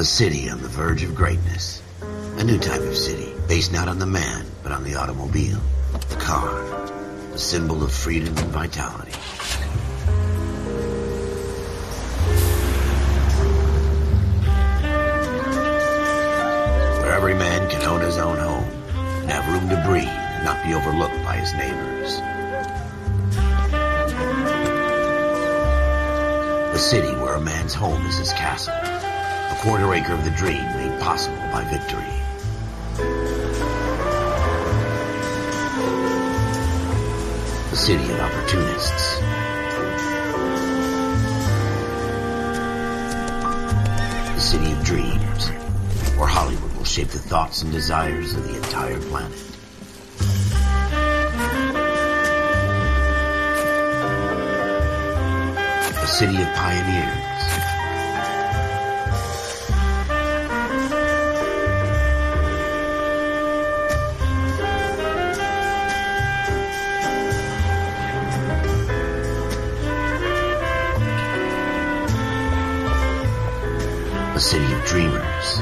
A city on the verge of greatness. A new type of city, based not on the man, but on the automobile. The car. The symbol of freedom and vitality. Where every man can own his own home, and have room to breathe, and not be overlooked by his neighbors. A city where a man's home is his castle. A quarter acre of the dream made possible by victory. A city of opportunists. A city of dreams, where Hollywood will shape the thoughts and desires of the entire planet. A city of pioneers. A city of dreamers.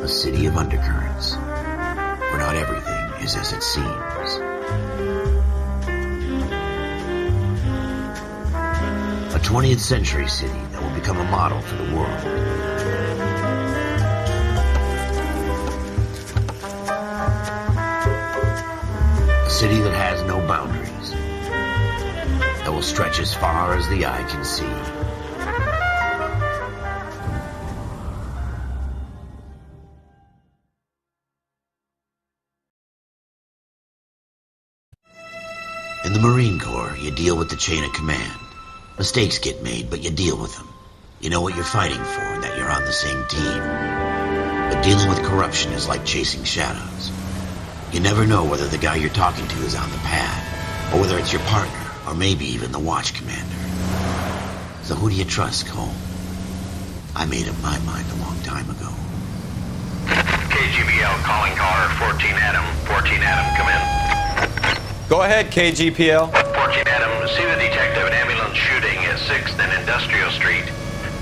A city of undercurrents, where not everything is as it seems. A 20th century city that will become a model for the world. A city that has no boundaries, that will stretch as far as the eye can see. In the Marine Corps, you deal with the chain of command. Mistakes get made, but you deal with them. You know what you're fighting for and that you're on the same team. But dealing with corruption is like chasing shadows. You never know whether the guy you're talking to is on the pad, or whether it's your partner, or maybe even the watch commander. So who do you trust, Cole? I made up my mind a long time ago. KGPL calling caller 14 Adam. 14 Adam, come in. Go ahead, KGPL. 14 Adam, see the detective, an ambulance shooting at 6th and Industrial Street.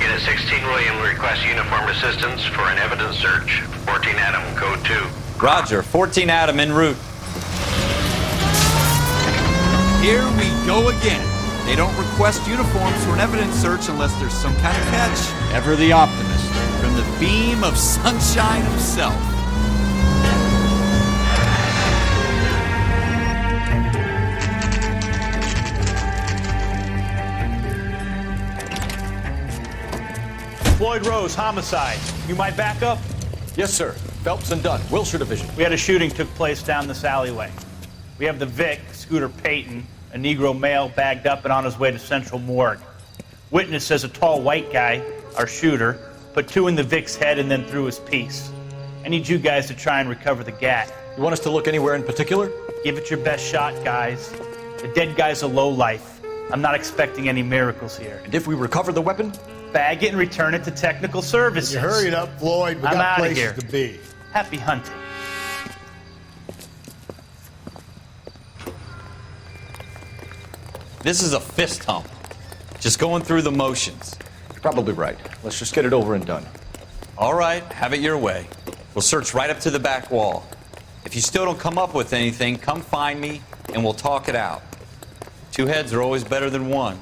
Unit 16 William requests uniformed assistance for an evidence search. 14 Adam, code 2. Roger, 14 Adam en route. Here we go again. They don't request uniforms for an evidence search unless there's some kind of catch. Ever the optimist, from the beam of sunshine himself. Floyd Rose, homicide. You might back up? Yes, sir. Phelps and Dunn, Wilshire Division. We had a shooting took place down this alleyway. We have the Vic, Scooter Peyton, a Negro male bagged up and on his way to Central Morgue. Witness says a tall white guy, our shooter, put 2 in the Vic's head and then threw his piece. I need you guys to try and recover the gat. You want us to look anywhere in particular? Give it your best shot, guys. The dead guy's a lowlife. I'm not expecting any miracles here. And if we recover the weapon? Bag it and return it to technical services. You hurry it up, Floyd. We I'm got outta places here. to be. Happy hunting. This is a fist hump. Just going through the motions. You're probably right. Let's just get it over and done. All right, have it your way. We'll search right up to the back wall. If you still don't come up with anything, come find me and we'll talk it out. 2 heads are always better than 1.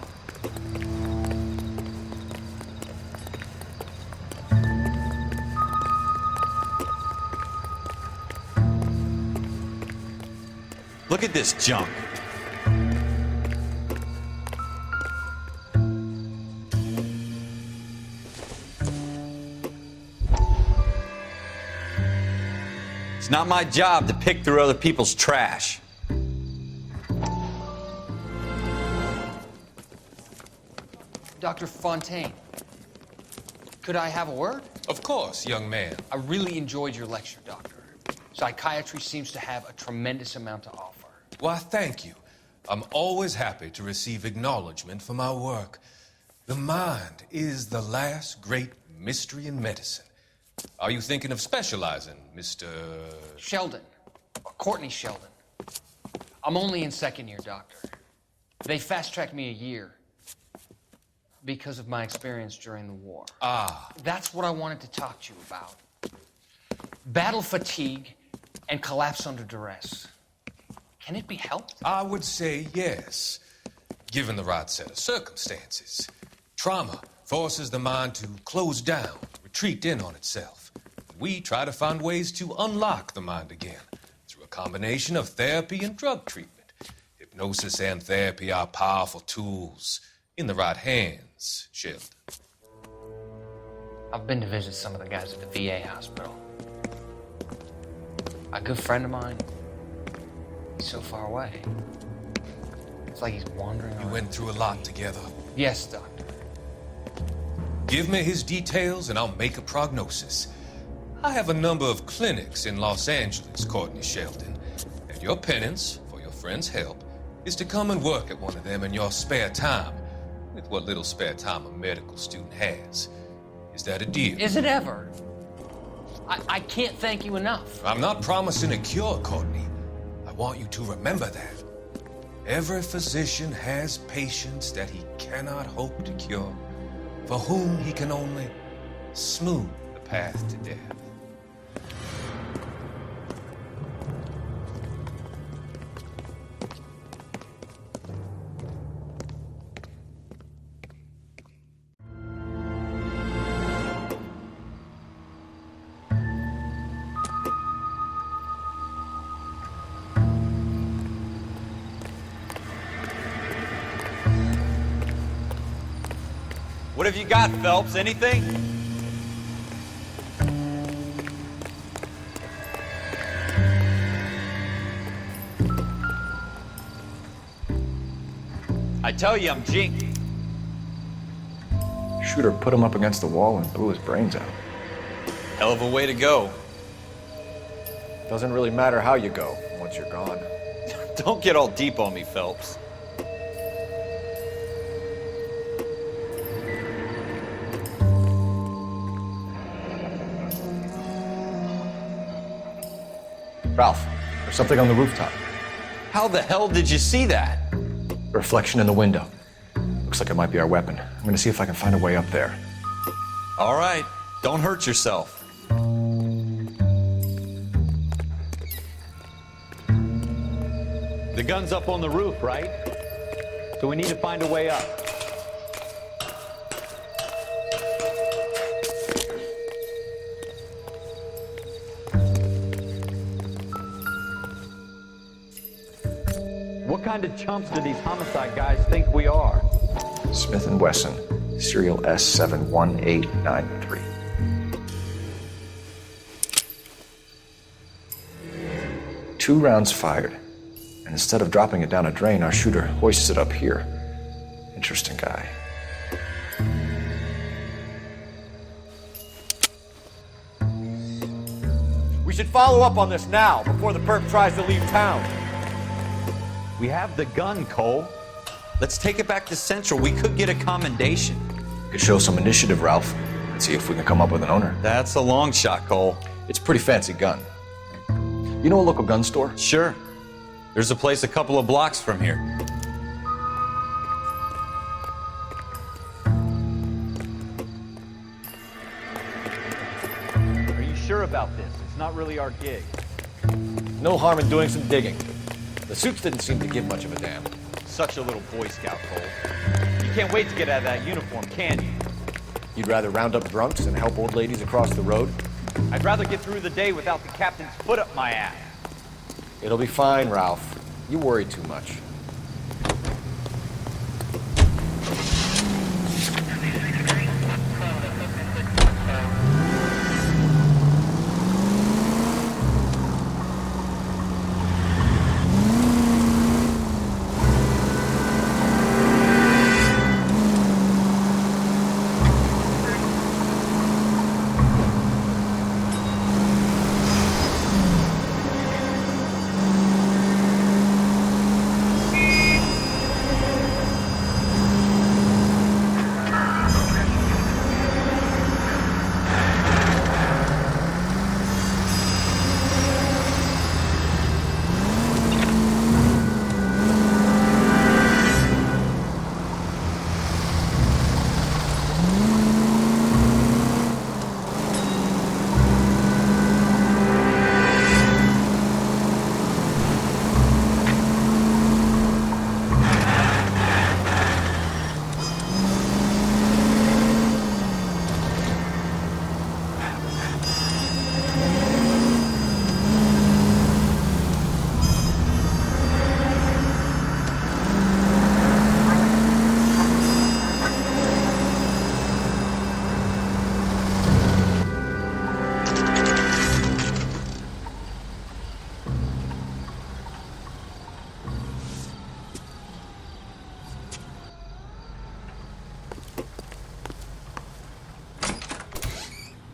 Look at this junk. It's not my job to pick through other people's trash. Dr. Fontaine, could I have a word? Of course, young man. I really enjoyed your lecture, Doctor. Psychiatry seems to have a tremendous amount to offer. Why, thank you. I'm always happy to receive acknowledgement for my work. The mind is the last great mystery in medicine. Are you thinking of specializing, Mr. Sheldon, Courtney Sheldon. I'm only in second year, Doctor. They fast-tracked me a year because of my experience during the war. That's what I wanted to talk to you about. Battle fatigue and collapse under duress. Can it be helped? I would say yes, given the right set of circumstances. Trauma forces the mind to close down, retreat in on itself. We try to find ways to unlock the mind again through a combination of therapy and drug treatment. Hypnosis and therapy are powerful tools in the right hands, Sheldon. I've been to visit some of the guys at the VA hospital. A good friend of mine, he's so far away. It's like he's wandering You around. went through a lot together. Yes, Doctor. Give me his details and I'll make a prognosis. I have a number of clinics in Los Angeles, Courtney Sheldon, and your penance, for your friend's help, is to come and work at one of them in your spare time, with what little spare time a medical student has. Is that a deal? Is it ever? I can't thank you enough. I'm not promising a cure, Courtney. I want you to remember that. Every physician has patients that he cannot hope to cure, for whom he can only smooth the path to death. What have you got, Phelps? Anything? I tell you, I'm jinxed. Schroeder put him up against the wall and blew his brains out. Hell of a way to go. Doesn't really matter how you go once you're gone. Don't get all deep on me, Phelps. Ralph, there's something on the rooftop. How the hell did you see that? A reflection in the window. Looks like it might be our weapon. I'm gonna see if I can find a way up there. All right, don't hurt yourself. The gun's up on the roof, right? So we need to find a way up. What kind of chumps do these homicide guys think we are? Smith & Wesson, serial S71893. Two rounds fired. And instead of dropping it down a drain, our shooter hoists it up here. Interesting guy. We should follow up on this now, before the perp tries to leave town. We have the gun, Cole. Let's take it back to Central. We could get a commendation. Could show some initiative, Ralph. Let's see if we can come up with an owner. That's a long shot, Cole. It's a pretty fancy gun. You know a local gun store? Sure. There's a place a couple of blocks from here. Are you sure about this? It's not really our gig. No harm in doing some digging. The suits didn't seem to give much of a damn. Such a little Boy Scout, Cole. You can't wait to get out of that uniform, can you? You'd rather round up drunks and help old ladies across the road? I'd rather get through the day without the captain's foot up my ass. It'll be fine, Ralph. You worry too much.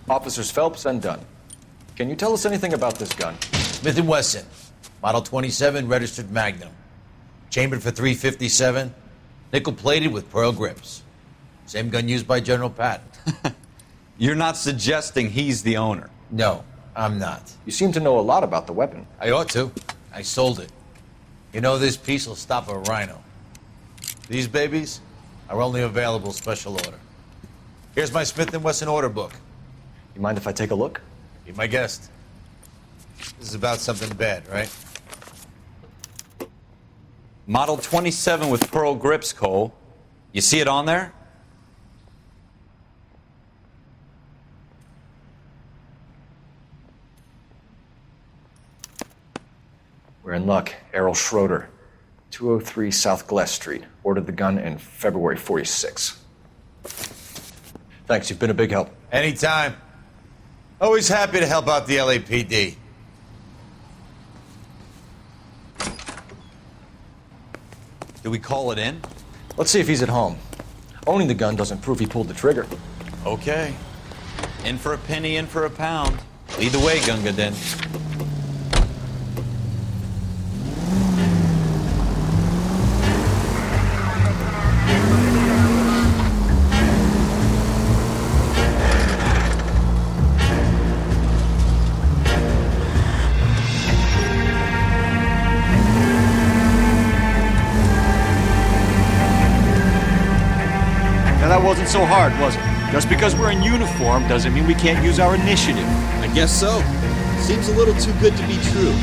Officers Phelps and Dunn. Can you tell us anything about this gun? Smith & Wesson, Model 27, registered Magnum. Chambered for .357, nickel-plated with pearl grips. Same gun used by General Patton. You're not suggesting he's the owner? No, I'm not. You seem to know a lot about the weapon. I ought to. I sold it. You know, this piece will stop a rhino. These babies are only available special order. Here's my Smith & Wesson order book. You mind if I take a look? Be my guest. This is about something bad, right? Model 27 with pearl grips, Cole. You see it on there? We're in luck. Errol Schroeder, 203 South Glass Street. Ordered the gun in February '46. Thanks, you've been a big help. Anytime. Always happy to help out the LAPD. Do we call it in? Let's see if he's at home. Owning the gun doesn't prove he pulled the trigger. Okay. In for a penny, in for a pound. Lead the way, Gunga Din. That wasn't so hard, was it? Just because we're in uniform doesn't mean we can't use our initiative. I guess so. Seems a little too good to be true.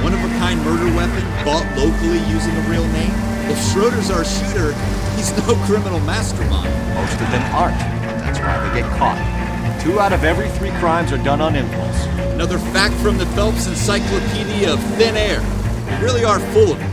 One-of-a-kind murder weapon bought locally using a real name? If Schroeder's our shooter, he's no criminal mastermind. Most of them aren't. That's why they get caught. 2 out of every 3 crimes are done on impulse. Another fact from the Phelps Encyclopedia of Thin Air. We really are full of it.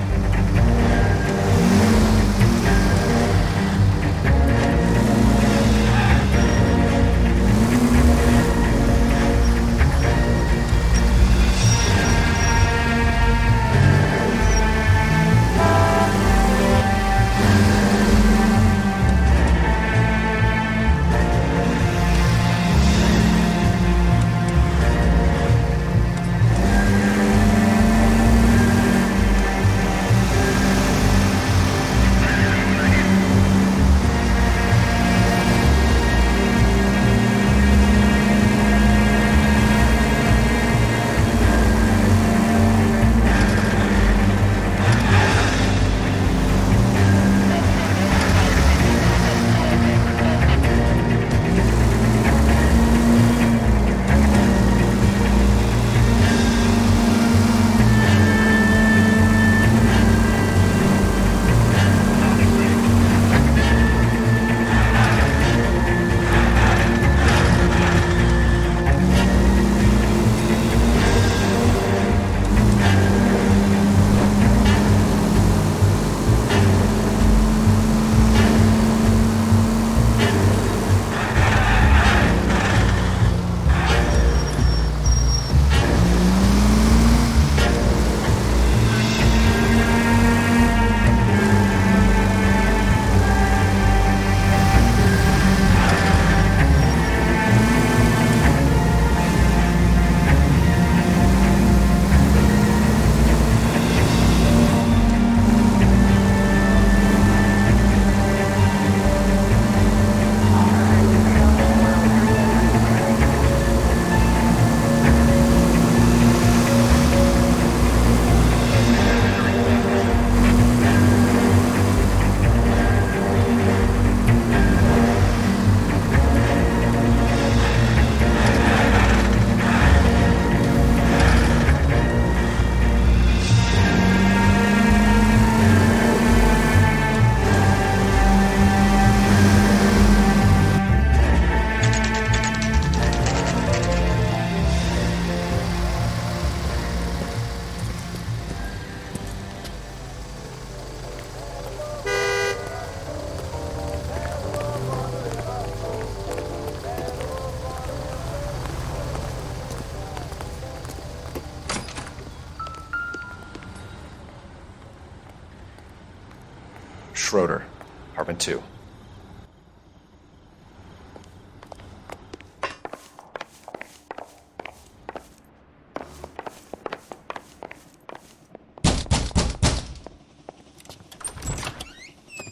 Schroeder, apartment 2.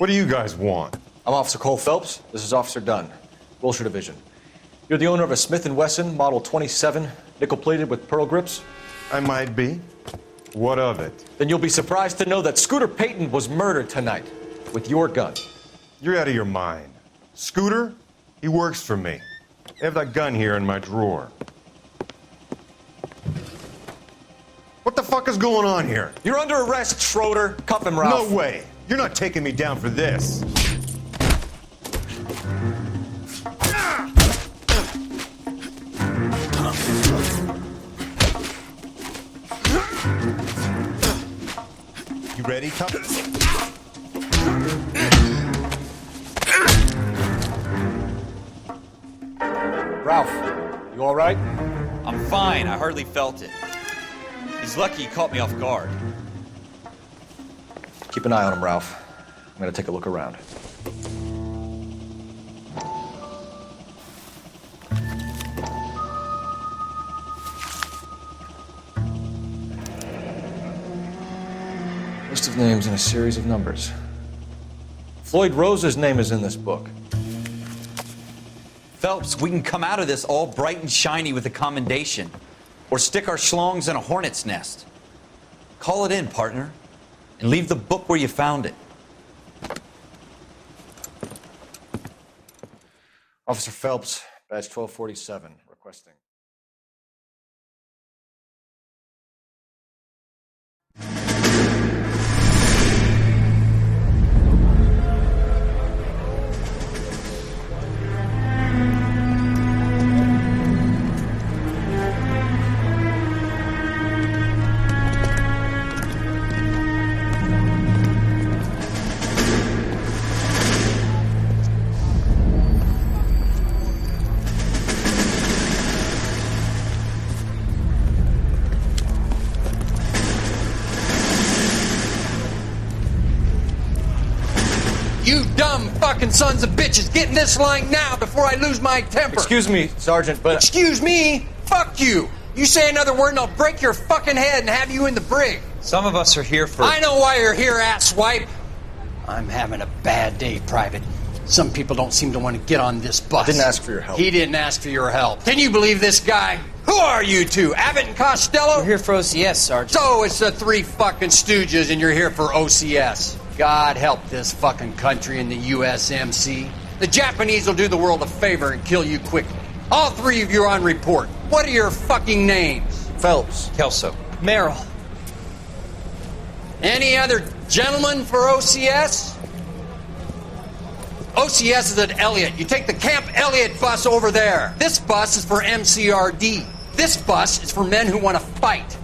What do you guys want? I'm Officer Cole Phelps. This is Officer Dunn, Wilshire Division. You're the owner of a Smith & Wesson Model 27, nickel-plated with pearl grips? I might be. What of it? Then you'll be surprised to know that Scooter Peyton was murdered tonight with your gun. You're out of your mind. Scooter? He works for me. I have that gun here in my drawer. What the fuck is going on here? You're under arrest, Schroeder. Cuff him, Ralph. No way. You're not taking me down for this. You ready, Cup? Ralph, you all right? I'm fine. I hardly felt it. He's lucky he caught me off guard. Keep an eye on him, Ralph. I'm gonna take a look around. List of names and a series of numbers. Floyd Rose's name is in this book. Phelps, we can come out of this all bright and shiny with a commendation. Or stick our schlongs in a hornet's nest. Call it in, partner. And leave the book where you found it. Officer Phelps, badge 1247, requesting. You dumb fucking sons of bitches, get in this line now before I lose my temper. Excuse me, Sergeant, but... Excuse me? Fuck you. You say another word and I'll break your fucking head and have you in the brig. Some of us are here for... I know why you're here, asswipe. I'm having a bad day, Private. Some people don't seem to want to get on this bus. I didn't ask for your help. He didn't ask for your help. Can you believe this guy? Who are you two? Abbott and Costello? We're here for OCS, Sergeant. So it's the three fucking stooges and you're here for OCS. God help this fucking country and the USMC. The Japanese will do the world a favor and kill you quickly. All three of you are on report. What are your fucking names? Phelps. Kelso. Merrill. Any other gentlemen for OCS? OCS is at Elliott. You take the Camp Elliott bus over there. This bus is for MCRD. This bus is for men who want to fight.